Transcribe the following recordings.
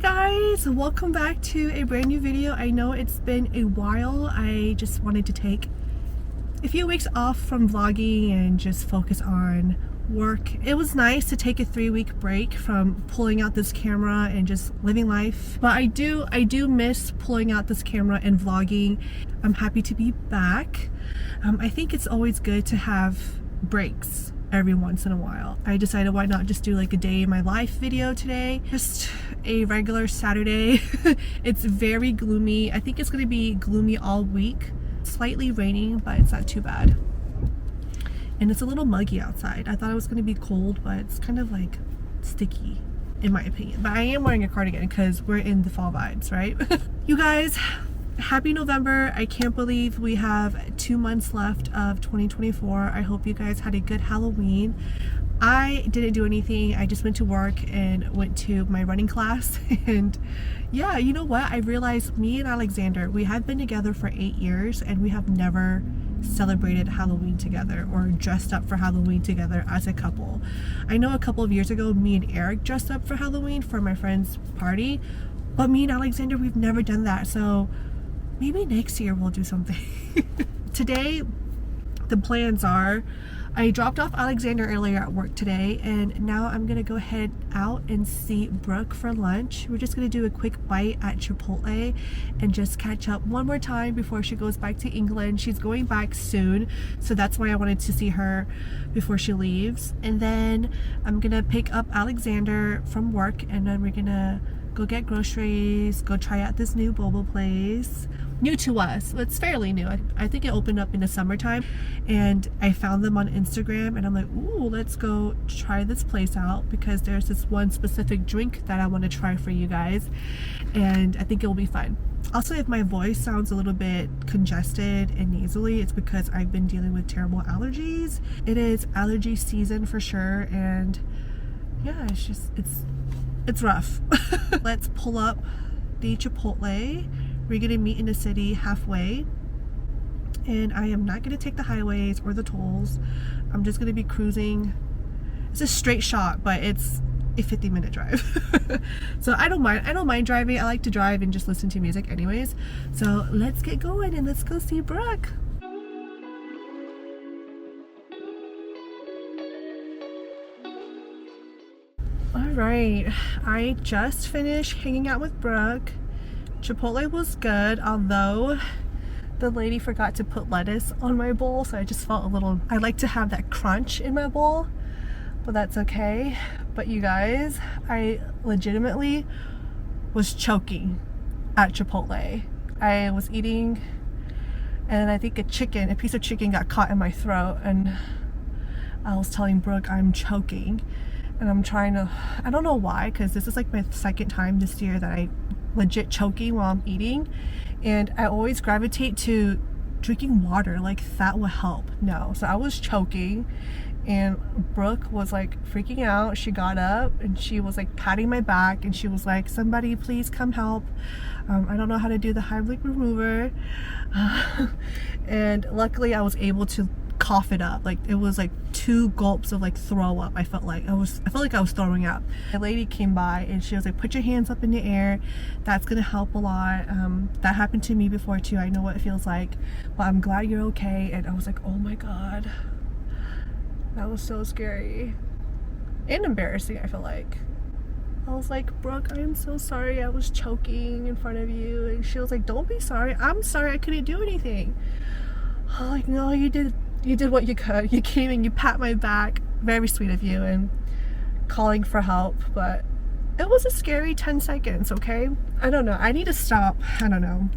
Guys, welcome back to a brand new video. I know it's been a while. I just wanted to take a few weeks off from vlogging and just focus on work. It was nice to take a 3-week break from pulling out this camera and just living life, but I do miss pulling out this camera and vlogging. I'm happy to be back. I think it's always good to have breaks every once in a while. I decided why not just do like a day in my life video today. Just a regular Saturday. It's very gloomy. I think it's going to be gloomy all week. Slightly raining, but it's not too bad. And it's a little muggy outside. I thought it was going to be cold, but it's kind of like sticky in my opinion. But I am wearing a cardigan because we're in the fall vibes, right? You guys, happy November. I can't believe we have 2 months left of 2024. I hope you guys had a good Halloween. I didn't do anything. I just went to work and went to my running class. And yeah, you know what? I realized me and Alexander, we had been together for 8 years and we have never celebrated Halloween together or dressed up for Halloween together as a couple. I know a couple of years ago, me and Eric dressed up for Halloween for my friend's party, but me and Alexander, we've never done that. So maybe next year we'll do something. Today, the plans are, I dropped off Alexander earlier at work today, and now I'm gonna go head out and see Brooke for lunch. We're just gonna do a quick bite at Chipotle and just catch up one more time before she goes back to England. She's going back soon, so that's why I wanted to see her before she leaves. And then I'm gonna pick up Alexander from work, and then we're gonna go get groceries, go try out this new boba place. New to us. It's fairly new. I think it opened up in the summertime, and I found them on Instagram, and I'm like, ooh, let's go try this place out because there's this one specific drink that I want to try for you guys, and I think it will be fun. Also, if my voice sounds a little bit congested and nasally, it's because I've been dealing with terrible allergies. It is allergy season for sure, and yeah, it's rough. Let's pull up the Chipotle. We're gonna meet in the city halfway, and I am not gonna take the highways or the tolls. I'm just gonna be cruising. It's a straight shot, but it's a 50-minute drive. So I don't mind driving. I like to drive and just listen to music anyways. So let's get going and let's go see Brooke. Alright, I just finished hanging out with Brooke. Chipotle was good, although the lady forgot to put lettuce on my bowl, so I just felt a little, I like to have that crunch in my bowl, but that's okay. But you guys, I legitimately was choking at Chipotle. I was eating, and I think a piece of chicken got caught in my throat, and I was telling Brooke I'm choking. And I'm trying to, I don't know why, because this is like my second time this year that I legit choking while I'm eating, and I always gravitate to drinking water, like that will help. No, so I was choking, and Brooke was like freaking out. She got up and she was like patting my back, and she was like, somebody please come help. I don't know how to do the Heimlich remover. And luckily I was able to cough it up. Like it was like 2 gulps of like throw up. I felt like I was throwing up. A lady came by and she was like, put your hands up in the air, that's gonna help a lot. That happened to me before too. I know what it feels like, but I'm glad you're okay. And I was like, oh my god, that was so scary and embarrassing. I feel like I was like, Brooke, I am so sorry I was choking in front of you. And she was like, don't be sorry, I'm sorry I couldn't do anything. I'm like, no, you did what you could. You came and you pat my back. Very sweet of you, and calling for help, but it was a scary 10 seconds, okay? I don't know. I need to stop, I don't know,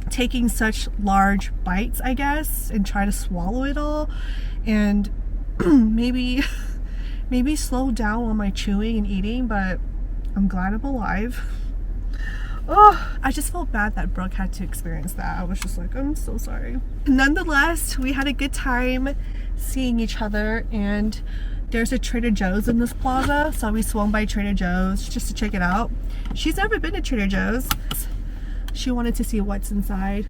taking such large bites, I guess, and try to swallow it all, and maybe slow down on my chewing and eating, but I'm glad I'm alive. Oh, I just felt bad that Brooke had to experience that. I was just like, I'm so sorry. Nonetheless, we had a good time seeing each other, and there's a Trader Joe's in this plaza, so we swung by Trader Joe's just to check it out. She's never been to Trader Joe's. She wanted to see what's inside.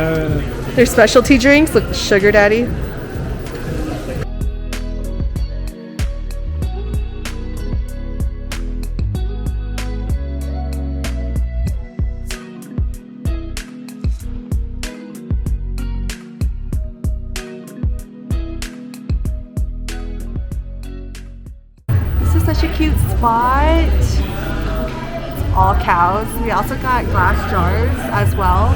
Their specialty drinks, look, Sugar Daddy. This is such a cute spot. It's all cows. We also got glass jars as well.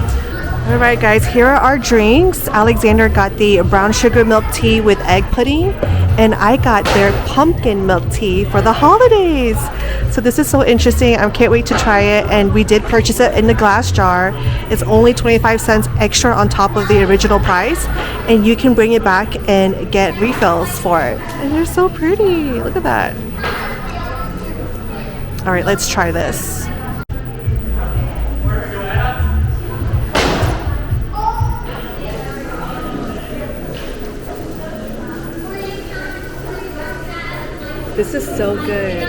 All right, guys, here are our drinks. Alexander got the brown sugar milk tea with egg pudding, and I got their pumpkin milk tea for the holidays. So this is so interesting. I can't wait to try it, and we did purchase it in the glass jar. It's only 25 cents extra on top of the original price, and you can bring it back and get refills for it. And they're so pretty. Look at that. All right, let's try this. This is so good.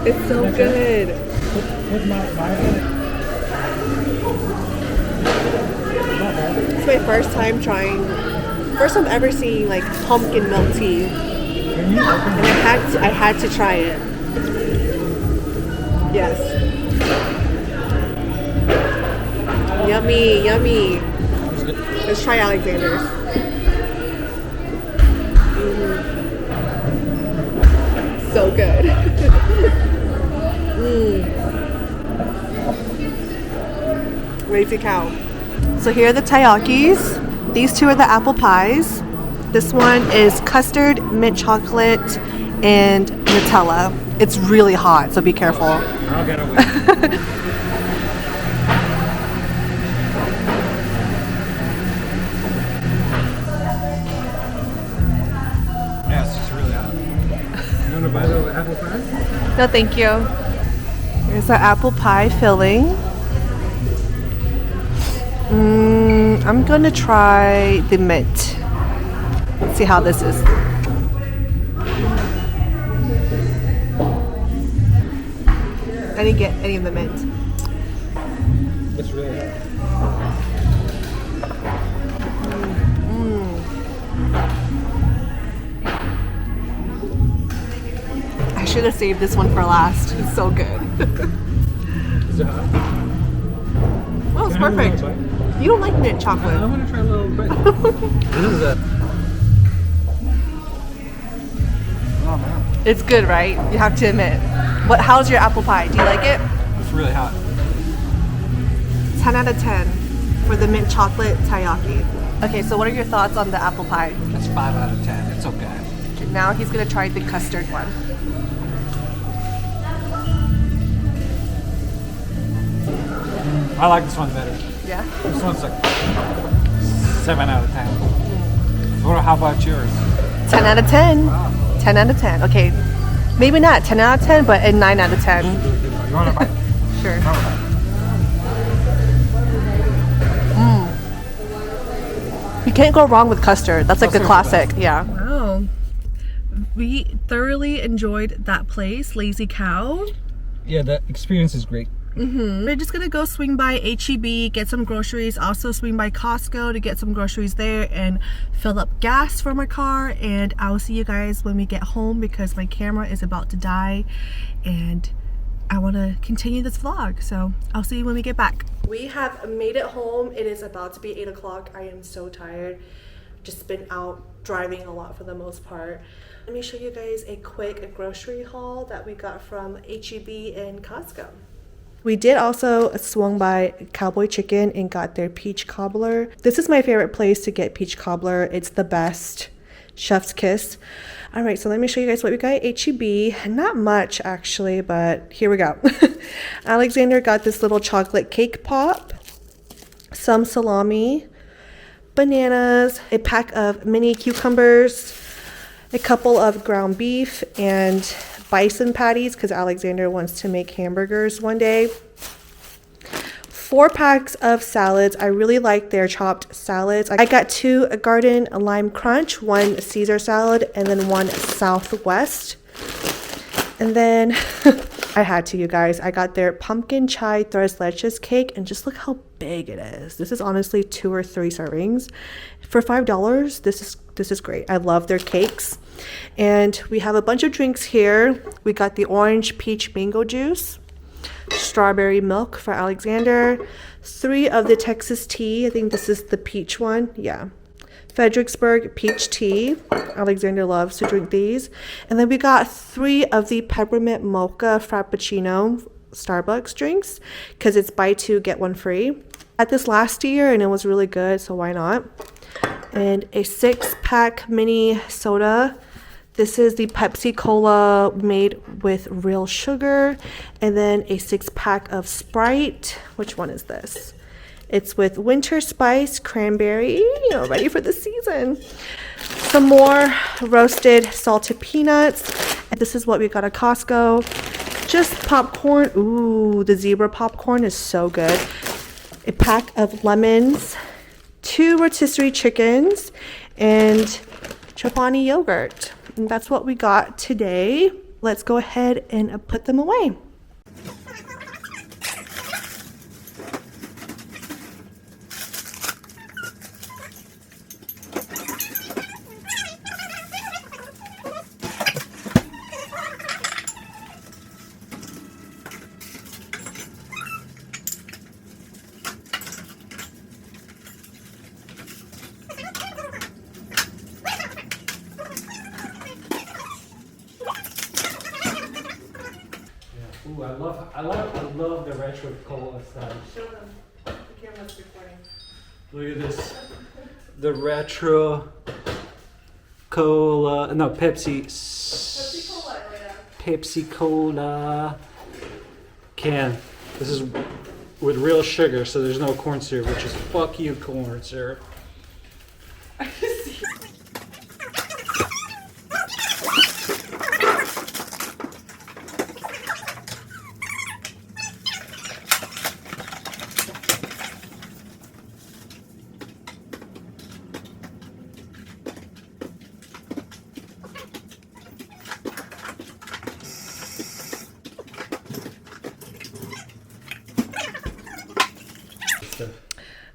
It's so good. It's my first time ever seeing like pumpkin milk tea. And I had to try it. Yes. Yummy, yummy. Let's try Alexander's. So good. Lazi Cow. So here are the taiyakis. These two are the apple pies. This one is custard, mint chocolate, and Nutella. It's really hot, so be careful. I'll get away. Yes, it's really hot. You want to buy the apple pie? No, thank you. Here's our apple pie filling. I'm gonna try the mint. Let's see how this is. I didn't get any of the mint. It's really hot. I should have saved this one for last. It's so good. Is it hot? Oh, it's perfect. You don't like mint chocolate. I want to try a little bit. This is a... Oh man. It's good, right? You have to admit. How's your apple pie? Do you like it? It's really hot. 10 out of 10 for the mint chocolate taiyaki. Okay, so what are your thoughts on the apple pie? It's 5 out of 10. It's okay. Okay, now he's gonna try the custard one. I like this one better. Yeah? This one's like 7 out of 10. What? How about yours? 10 out of 10. Wow. 10 out of 10. Okay, maybe not 10 out of 10, but a 9 out of 10. You want to buy? Sure. You can't go wrong with custard. That's like a classic. Yeah. Wow. We thoroughly enjoyed that place, Lazi Cow. Yeah, the experience is great. We're just gonna go swing by HEB, get some groceries, also swing by Costco to get some groceries there and fill up gas for my car, and I'll see you guys when we get home because my camera is about to die and I want to continue this vlog, so I'll see you when we get back. We have made it home. It is about to be 8 o'clock. I am so tired. Just been out driving a lot for the most part. Let me show you guys a quick grocery haul that we got from HEB and Costco. We did also swung by Cowboy Chicken and got their peach cobbler. This is my favorite place to get peach cobbler. It's the best. Chef's kiss. All right, so let me show you guys what we got at HEB. Not much actually, but here we go. Alexander got this little chocolate cake pop, some salami, bananas, a pack of mini cucumbers, a couple of ground beef, and bison patties because Alexander wants to make hamburgers one day. 4 packs of salads. I really like their chopped salads. I got 2 garden lime crunch, 1 Caesar salad, and then 1 Southwest. And then I had to, you guys. I got their pumpkin chai tres leches cake, and just look how big it is. This is honestly 2 or 3 servings for $5. This is great. I love their cakes. And we have a bunch of drinks here. We got the orange peach mango juice, strawberry milk for Alexander, 3 of the Texas tea. I think this is the peach one. Yeah. Fredericksburg peach tea. Alexander loves to drink these. And then we got 3 of the peppermint mocha frappuccino Starbucks drinks because it's buy 2 get 1 free. I had this last year and it was really good, so why not? And a 6-pack mini soda. This is the Pepsi Cola made with real sugar. And then a 6-pack of Sprite. Which one is this? It's with winter spice, cranberry, you know, ready for the season. Some more roasted salted peanuts. And this is what we got at Costco. Just popcorn. Ooh, the zebra popcorn is so good. A pack of lemons, 2 rotisserie chickens, and Chobani yogurt. And that's what we got today. Let's go ahead and put them away. Ooh, I love the retro cola style. Show them. The camera's recording. Look at this. The retro cola, no, Pepsi Cola, yeah. Pepsi Cola can. This is with real sugar, so there's no corn syrup, which is fuck you, corn syrup.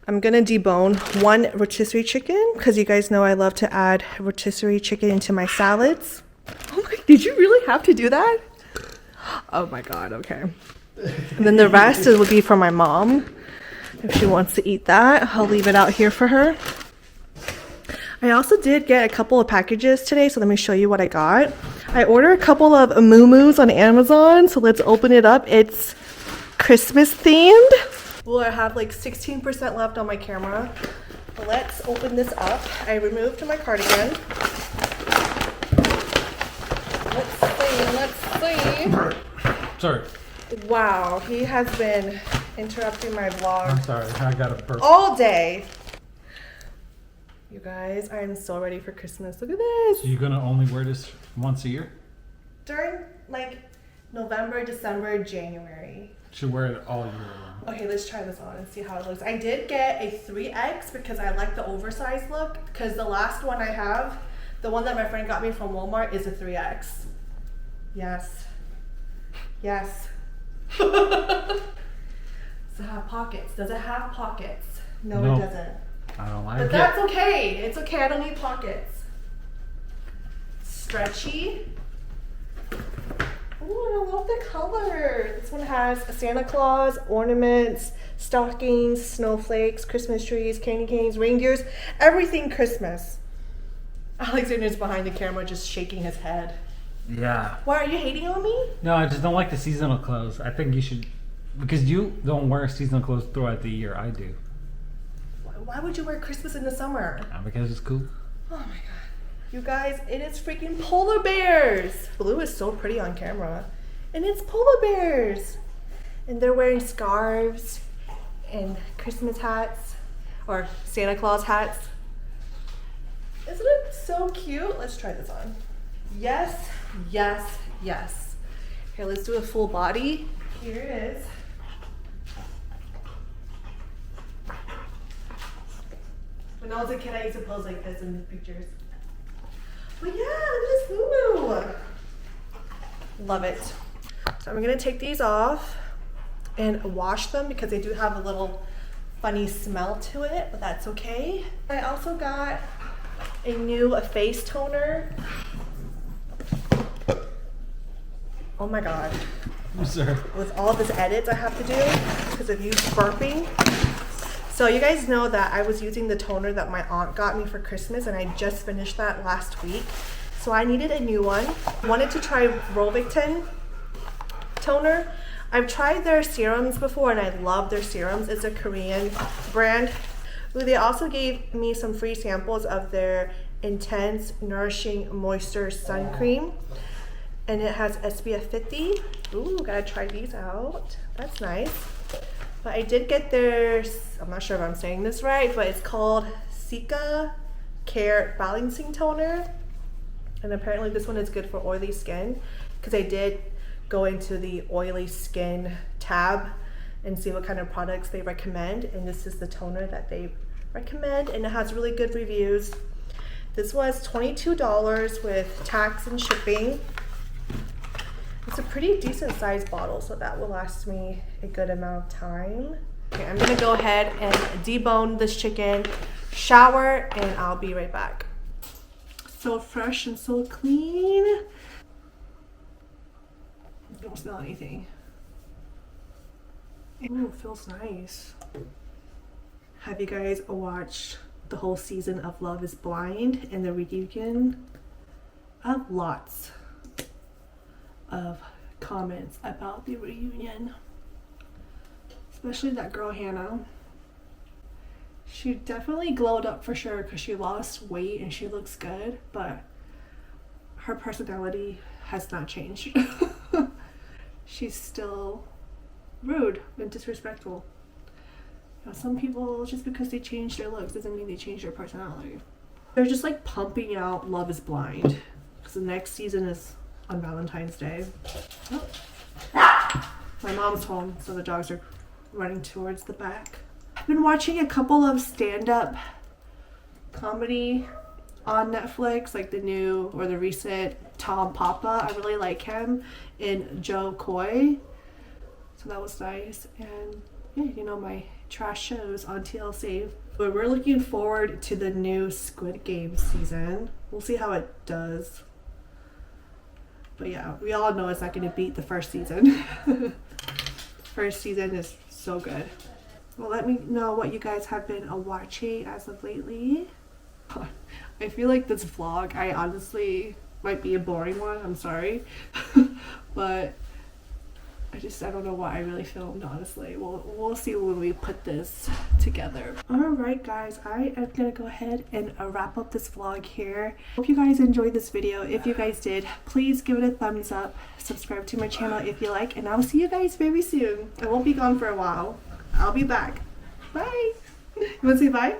I'm gonna debone 1 rotisserie chicken because you guys know I love to add rotisserie chicken into my salads. Oh my, did you really have to do that? Oh my god, okay. And then the rest will be for my mom if she wants to eat that. I'll leave it out here for her. I also did get a couple of packages today, so let me show you what I got. I ordered a couple of moo-moos on Amazon, so let's open it up. It's Christmas themed. Well, I have like 16% left on my camera. But let's open this up. I removed my cardigan. Let's see. Sorry. Wow, he has been interrupting my vlog. I'm sorry, I got a burp. All day. You guys, I am so ready for Christmas. Look at this. So you're gonna only wear this once a year? During like November, December, January. Should wear it all year long. Okay, let's try this on and see how it looks. I did get a 3X because I like the oversized look, because the last one I have, the one that my friend got me from Walmart, is a 3X. Yes. Yes. Does it have pockets? Does it have pockets? No, it doesn't. I don't like it. But that's okay. It's okay. I don't need pockets. Stretchy. Oh, I love the color. This one has a Santa Claus, ornaments, stockings, snowflakes, Christmas trees, candy canes, reindeers, everything Christmas. Alexander's behind the camera just shaking his head. Yeah. Why, are you hating on me? No, I just don't like the seasonal clothes. I think you should, because you don't wear seasonal clothes throughout the year. I do. Why would you wear Christmas in the summer? Because it's cool. Oh my god. You guys, it is freaking polar bears. Blue is so pretty on camera. And it's polar bears. And they're wearing scarves and Christmas hats or Santa Claus hats. Isn't it so cute? Let's try this on. Yes, yes, yes. Here, let's do a full body. Here it is. When I was a kid, I used to pose like this in the pictures. But yeah, look at this moo-moo. Love it. So I'm gonna take these off and wash them because they do have a little funny smell to it, but that's okay. I also got a new face toner. Oh my god. Sir. With all this edits I have to do because of you burping. So you guys know that I was using the toner that my aunt got me for Christmas, and I just finished that last week. So I needed a new one. I wanted to try Rovicton toner. I've tried their serums before and I love their serums. It's a Korean brand. They also gave me some free samples of their Intense Nourishing Moisture Sun Cream. And it has SPF 50. Ooh, gotta try these out. That's nice. But I did get their, I'm not sure if I'm saying this right, but it's called Sika Care Balancing Toner. And apparently this one is good for oily skin, because I did go into the oily skin tab and see what kind of products they recommend. And this is the toner that they recommend, and it has really good reviews. This was $22 with tax and shipping. It's a pretty decent sized bottle, so that will last me a good amount of time. Okay, I'm gonna go ahead and debone this chicken, shower, and I'll be right back. So fresh and so clean. Don't smell anything. Ooh, it feels nice. Have you guys watched the whole season of Love is Blind and the reunion? I have lots of comments about the reunion, especially that girl Hannah. She definitely glowed up for sure because she lost weight and she looks good, but her personality has not changed. She's still rude and disrespectful. You know, some people, just because they change their looks doesn't mean they change their personality. They're just like pumping out Love is Blind because the next season is on Valentine's Day. Oh. My mom's home, so the dogs are running towards the back. I've been watching a couple of stand-up comedy on Netflix, like the new or the recent Tom Papa. I really like him, and Joe Coy. So that was nice. And yeah, you know, my trash shows on TLC. But we're looking forward to the new Squid Game season. We'll see how it does. But yeah, we all know it's not going to beat the first season. First season is so good. Well, let me know what you guys have been watching as of lately. I feel like this vlog, I honestly might be a boring one. I'm sorry. But I don't know what I really filmed, honestly. We'll see when we put this together. Alright guys, I am gonna go ahead and wrap up this vlog here. Hope you guys enjoyed this video. If you guys did, please give it a thumbs up. Subscribe to my channel if you like, and I'll see you guys very soon. I won't be gone for a while. I'll be back. Bye! You wanna say bye?